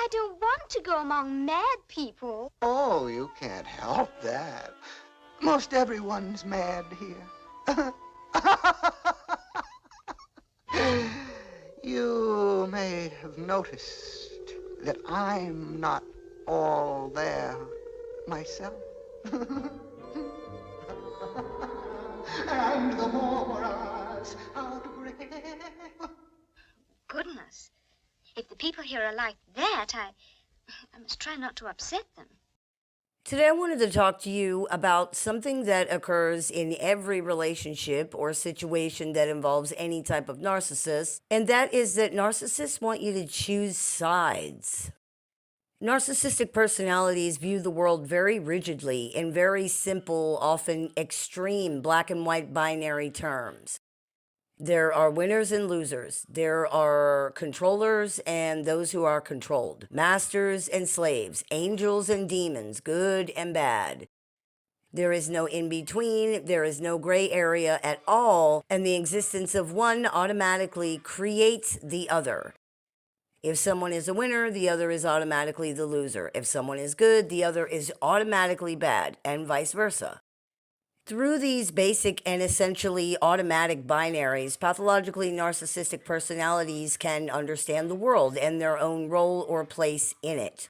I don't want to go among mad people. Oh, you can't help that. Most everyone's mad here. You may have noticed that I'm not all there myself. And the moras outbreak. Goodness. If the people here are like that, I must try not to upset them. Today, I wanted to talk to you about something that occurs in every relationship or situation that involves any type of narcissist, and that is that narcissists want you to choose sides. Narcissistic personalities view the world very rigidly in very simple, often extreme black and white binary terms. There are winners and losers. There are controllers and those who are controlled. Masters and slaves. Angels and demons. Good and bad. There is no in-between. There is no gray area at all. And the existence of one automatically creates the other. If someone is a winner, the other is automatically the loser. If someone is good, the other is automatically bad, and vice versa. Through these basic and essentially automatic binaries, pathologically narcissistic personalities can understand the world and their own role or place in it.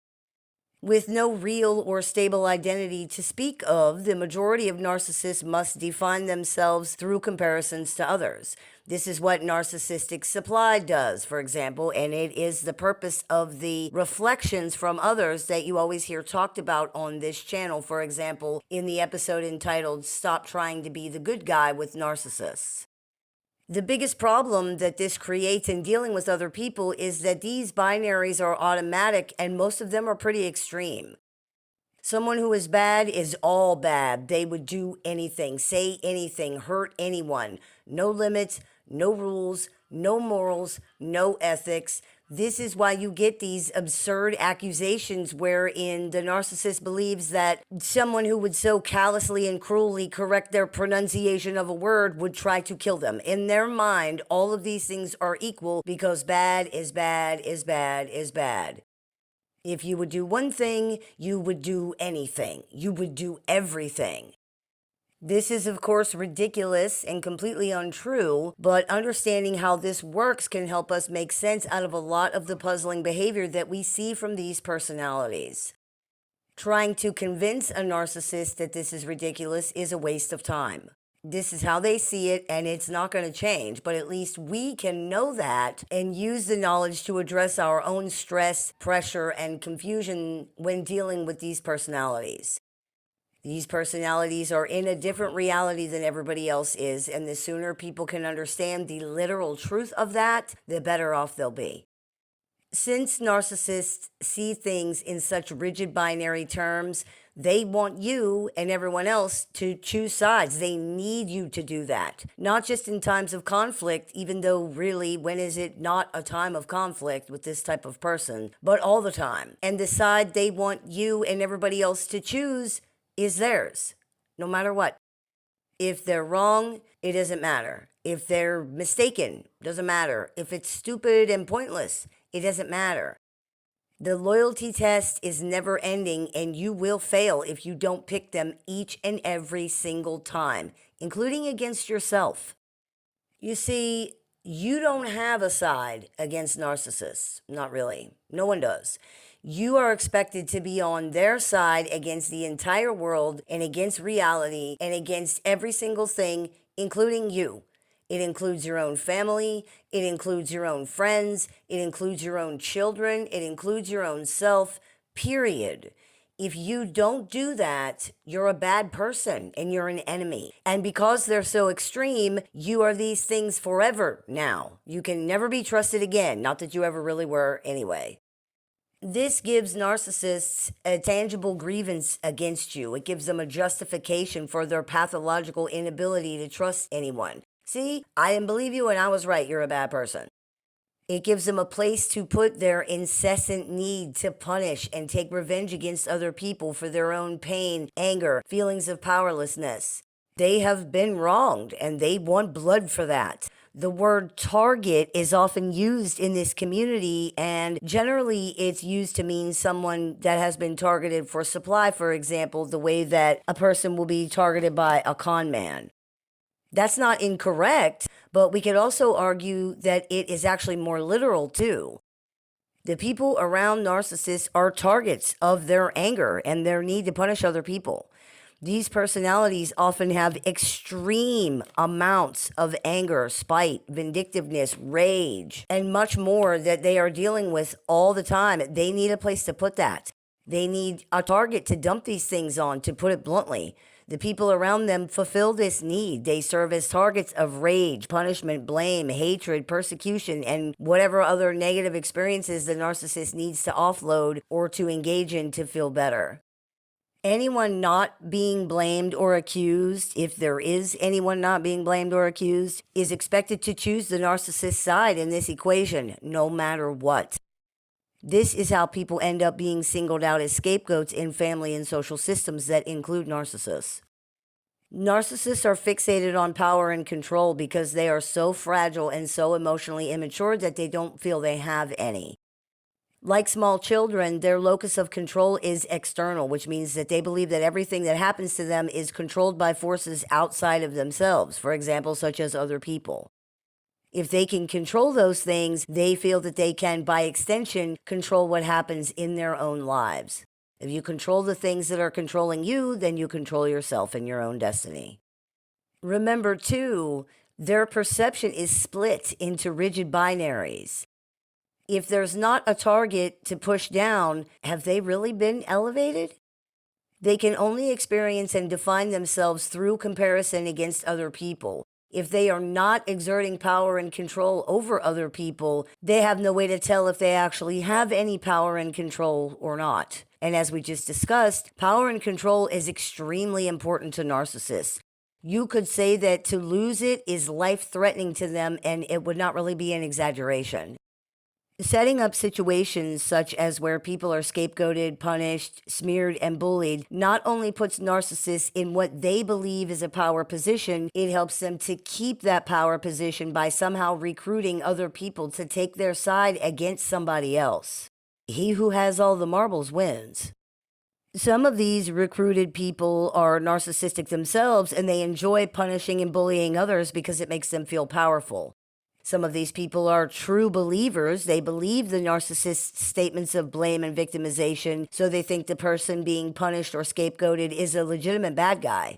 With no real or stable identity to speak of, the majority of narcissists must define themselves through comparisons to others. This is what Narcissistic Supply does, for example, and it is the purpose of the reflections from others that you always hear talked about on this channel, for example, in the episode entitled Stop Trying to Be the Good Guy with Narcissists. The biggest problem that this creates in dealing with other people is that these binaries are automatic and most of them are pretty extreme. Someone who is bad is all bad. They would do anything, say anything, hurt anyone. No limits, no rules, no morals, no ethics. This is why you get these absurd accusations wherein the narcissist believes that someone who would so callously and cruelly correct their pronunciation of a word would try to kill them. In their mind, all of these things are equal because bad is bad is bad is bad. If you would do one thing, you would do anything. You would do everything. This is, of course, ridiculous and completely untrue, but understanding how this works can help us make sense out of a lot of the puzzling behavior that we see from these personalities. Trying to convince a narcissist that this is ridiculous is a waste of time. This is how they see it, and it's not going to change, but at least we can know that and use the knowledge to address our own stress, pressure, and confusion when dealing with these personalities. These personalities are in a different reality than everybody else is, and the sooner people can understand the literal truth of that, the better off they'll be. Since narcissists see things in such rigid binary terms, they want you and everyone else to choose sides. They need you to do that. Not just in times of conflict, even though really, when is it not a time of conflict with this type of person, but all the time. And the side they want you and everybody else to choose is theirs, no matter what. If they're wrong, it doesn't matter. If they're mistaken, doesn't matter. If it's stupid and pointless, it doesn't matter. The loyalty test is never ending, and you will fail if you don't pick them each and every single time, including against yourself. You see, you don't have a side against narcissists. Not really. No one does. You are expected to be on their side against the entire world and against reality and against every single thing, including you. It includes your own family. It includes your own friends. It includes your own children. It includes your own self, period. If you don't do that, you're a bad person and you're an enemy. And because they're so extreme, you are these things forever now. You can never be trusted again. Not that you ever really were anyway. This gives narcissists a tangible grievance against you. It gives them a justification for their pathological inability to trust anyone. See, I didn't believe you and I was right. You're a bad person. It gives them a place to put their incessant need to punish and take revenge against other people for their own pain, anger, feelings of powerlessness. They have been wronged and they want blood for that. The word target is often used in this community, and generally it's used to mean someone that has been targeted for supply, for example, the way that a person will be targeted by a con man. That's not incorrect, but we could also argue that it is actually more literal too. The people around narcissists are targets of their anger and their need to punish other people. These personalities often have extreme amounts of anger, spite, vindictiveness, rage, and much more that they are dealing with all the time. They need a place to put that. They need a target to dump these things on, to put it bluntly. The people around them fulfill this need. They serve as targets of rage, punishment, blame, hatred, persecution, and whatever other negative experiences the narcissist needs to offload or to engage in to feel better. Anyone not being blamed or accused, if there is anyone not being blamed or accused, is expected to choose the narcissist's side in this equation, no matter what. This is how people end up being singled out as scapegoats in family and social systems that include narcissists. Narcissists are fixated on power and control because they are so fragile and so emotionally immature that they don't feel they have any. Like small children, their locus of control is external, which means that they believe that everything that happens to them is controlled by forces outside of themselves, for example, such as other people. If they can control those things, they feel that they can, by extension, control what happens in their own lives. If you control the things that are controlling you, then you control yourself and your own destiny. Remember, too, their perception is split into rigid binaries. If there's not a target to push down, have they really been elevated? They can only experience and define themselves through comparison against other people. If they are not exerting power and control over other people, they have no way to tell if they actually have any power and control or not. And as we just discussed, power and control is extremely important to narcissists. You could say that to lose it is life-threatening to them, and it would not really be an exaggeration. Setting up situations such as where people are scapegoated, punished, smeared, and bullied not only puts narcissists in what they believe is a power position, it helps them to keep that power position by somehow recruiting other people to take their side against somebody else. He who has all the marbles wins. Some of these recruited people are narcissistic themselves, and they enjoy punishing and bullying others because it makes them feel powerful. Some of these people are true believers. They believe the narcissist's statements of blame and victimization, so they think the person being punished or scapegoated is a legitimate bad guy.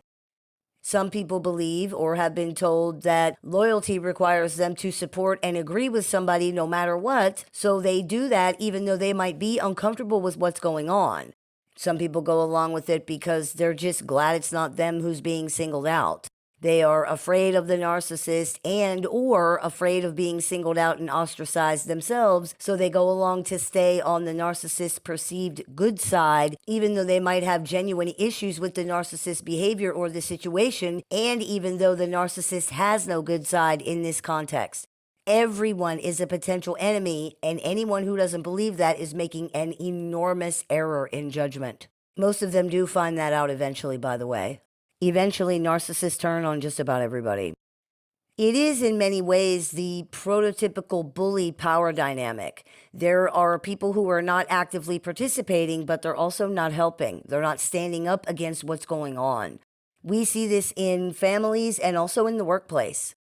Some people believe or have been told that loyalty requires them to support and agree with somebody no matter what, so they do that even though they might be uncomfortable with what's going on. Some people go along with it because they're just glad it's not them who's being singled out. They are afraid of the narcissist and or afraid of being singled out and ostracized themselves, so they go along to stay on the narcissist's perceived good side, even though they might have genuine issues with the narcissist's behavior or the situation, and even though the narcissist has no good side in this context. Everyone is a potential enemy, and anyone who doesn't believe that is making an enormous error in judgment. Most of them do find that out eventually, by the way. Eventually, narcissists turn on just about everybody. It is in many ways the prototypical bully power dynamic. There are people who are not actively participating, but they're also not helping. They're not standing up against what's going on. We see this in families and also in the workplace.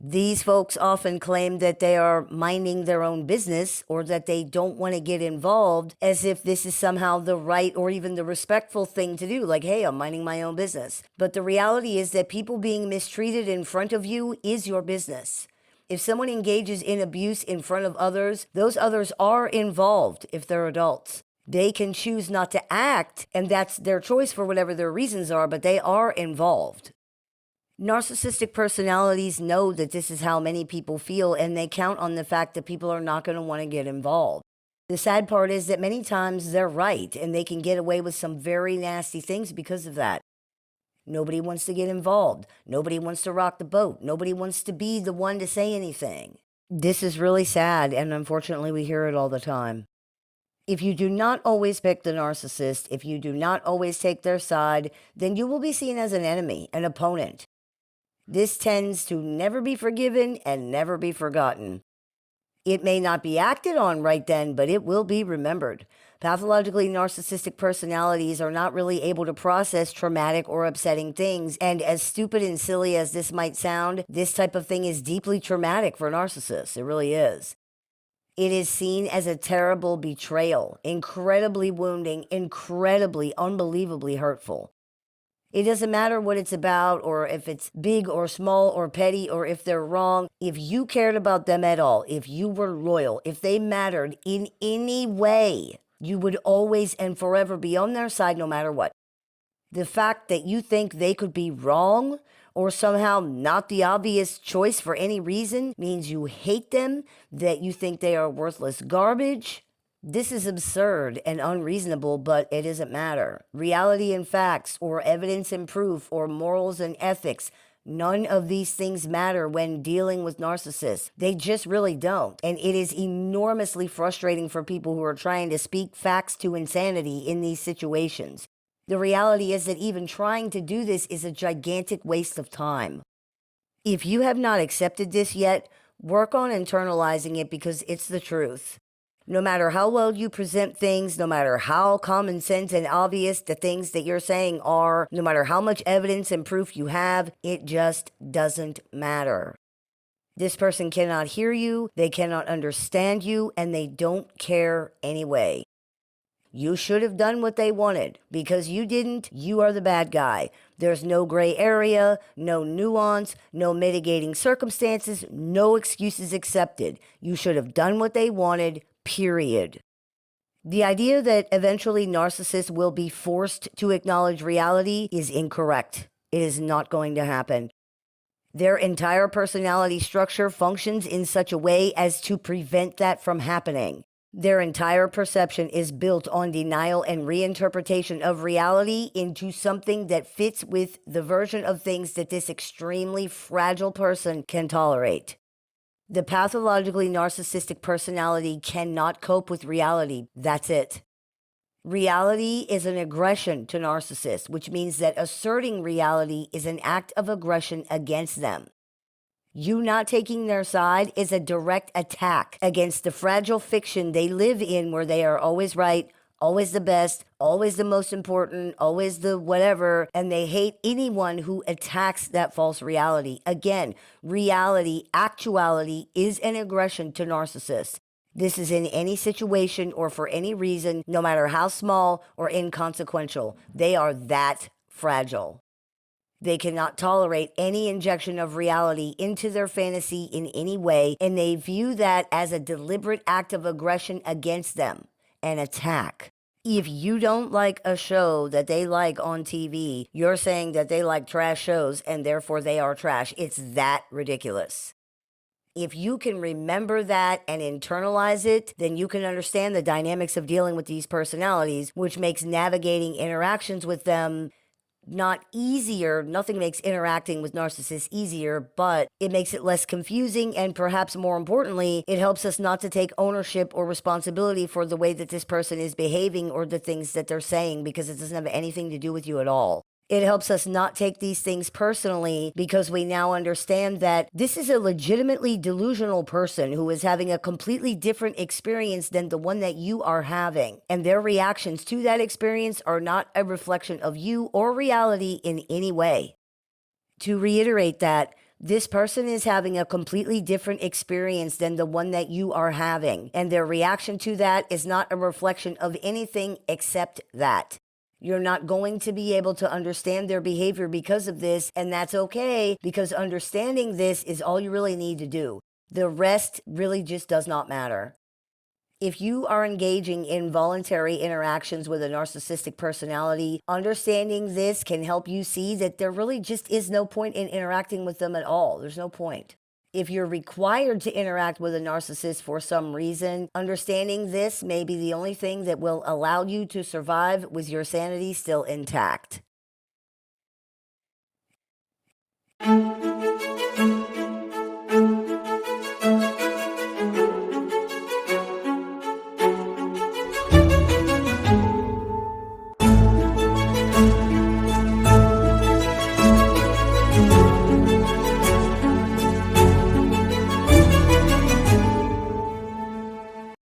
These folks often claim that they are minding their own business or that they don't want to get involved, as if this is somehow the right or even the respectful thing to do, like, hey, I'm minding my own business. But the reality is that people being mistreated in front of you is your business. If someone engages in abuse in front of others, those others are involved if they're adults. They can choose not to act, and that's their choice for whatever their reasons are, but they are involved. Narcissistic personalities know that this is how many people feel, and they count on the fact that people are not going to want to get involved. The sad part is that many times they're right, and they can get away with some very nasty things because of that. Nobody wants to get involved. Nobody wants to rock the boat. Nobody wants to be the one to say anything. This is really sad, and unfortunately we hear it all the time. If you do not always pick the narcissist, if you do not always take their side, then you will be seen as an enemy, an opponent. This tends to never be forgiven and never be forgotten. It may not be acted on right then, but it will be remembered. Pathologically narcissistic personalities are not really able to process traumatic or upsetting things, and as stupid and silly as this might sound, this type of thing is deeply traumatic for narcissists. It really is. It is seen as a terrible betrayal, incredibly wounding, incredibly, unbelievably hurtful. It doesn't matter what it's about, or if it's big or small or petty, or if they're wrong. If you cared about them at all, if you were loyal, if they mattered in any way, you would always and forever be on their side no matter what. The fact that you think they could be wrong or somehow not the obvious choice for any reason means you hate them, that you think they are worthless garbage. This is absurd and unreasonable, but it doesn't matter. Reality and facts, or evidence and proof, or morals and ethics, none of these things matter when dealing with narcissists. They just really don't. And it is enormously frustrating for people who are trying to speak facts to insanity in these situations. The reality is that even trying to do this is a gigantic waste of time. If you have not accepted this yet, work on internalizing it, because it's the truth. No matter how well you present things, no matter how common sense and obvious the things that you're saying are, no matter how much evidence and proof you have, it just doesn't matter. This person cannot hear you, they cannot understand you, and they don't care anyway. You should have done what they wanted. Because you didn't, you are the bad guy. There's no gray area, no nuance, no mitigating circumstances, no excuses accepted. You should have done what they wanted, period. The idea that eventually narcissists will be forced to acknowledge reality is incorrect. It is not going to happen. Their entire personality structure functions in such a way as to prevent that from happening. Their entire perception is built on denial and reinterpretation of reality into something that fits with the version of things that this extremely fragile person can tolerate. The pathologically narcissistic personality cannot cope with reality. That's it. Reality is an aggression to narcissists, which means that asserting reality is an act of aggression against them. You not taking their side is a direct attack against the fragile fiction they live in, where they are always right, always the best, always the most important, always the whatever, and they hate anyone who attacks that false reality. Again, reality, actuality is an aggression to narcissists. This is in any situation or for any reason, no matter how small or inconsequential. They are that fragile. They cannot tolerate any injection of reality into their fantasy in any way, and they view that as a deliberate act of aggression against them, an attack. If you don't like a show that they like on TV, you're saying that they like trash shows and therefore they are trash. It's that ridiculous. If you can remember that and internalize it, then you can understand the dynamics of dealing with these personalities, which makes navigating interactions with them not easier. Nothing makes interacting with narcissists easier, but it makes it less confusing, and perhaps more importantly, it helps us not to take ownership or responsibility for the way that this person is behaving or the things that they're saying, because it doesn't have anything to do with you at all. It helps us not take these things personally, because we now understand that this is a legitimately delusional person who is having a completely different experience than the one that you are having. And their reactions to that experience are not a reflection of you or reality in any way. To reiterate that, this person is having a completely different experience than the one that you are having. And their reaction to that is not a reflection of anything except that. You're not going to be able to understand their behavior because of this, and that's okay, because understanding this is all you really need to do. The rest really just does not matter. If you are engaging in voluntary interactions with a narcissistic personality, understanding this can help you see that there really just is no point in interacting with them at all. There's no point. If you're required to interact with a narcissist for some reason, understanding this may be the only thing that will allow you to survive with your sanity still intact.